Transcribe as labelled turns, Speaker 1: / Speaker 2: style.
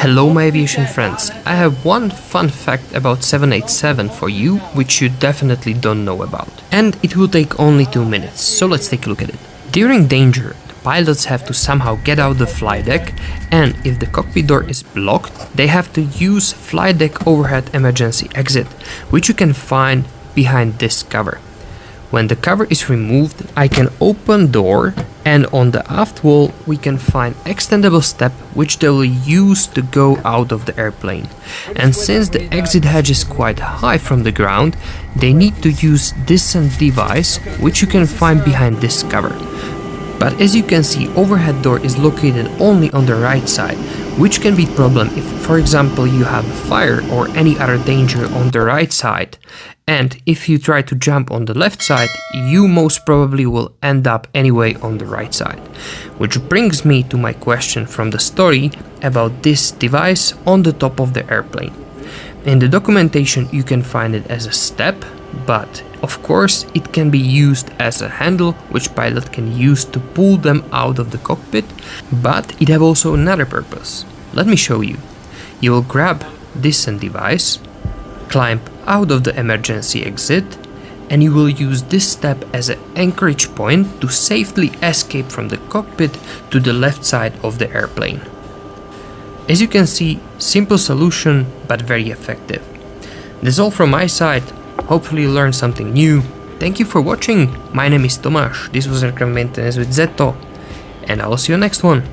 Speaker 1: Hello my aviation friends, I have one fun fact about 787 for you which you definitely don't know about. And it will take only 2 minutes, so let's take a look at it. During danger, the pilots have to somehow get out the flight deck, and if the cockpit door is blocked, they have to use flight deck overhead emergency exit, which you can find behind this cover. When the cover is removed, I can open door, and on the aft wall we can find extendable step which they will use to go out of the airplane. And since the exit hatch is quite high from the ground, they need to use descent device which you can find behind this cover. But as you can see, overhead door is located only on the right side, which can be a problem if, for example, you have a fire or any other danger on the right side. And if you try to jump on the left side, you most probably will end up anyway on the right side. Which brings me to my question from the story about this device on the top of the airplane. In the documentation you can find it as a step, but of course it can be used as a handle which pilot can use to pull them out of the cockpit, but it have also another purpose. Let me show you. You will grab descent device, climb out of the emergency exit, and you will use this step as an anchorage point to safely escape from the cockpit to the left side of the airplane. As you can see, simple solution but very effective. That's all from my side. Hopefully you learned something new. Thank you for watching. My name is Tomasz. This was Aircraft Maintenance with Zeto, and I will see you next one.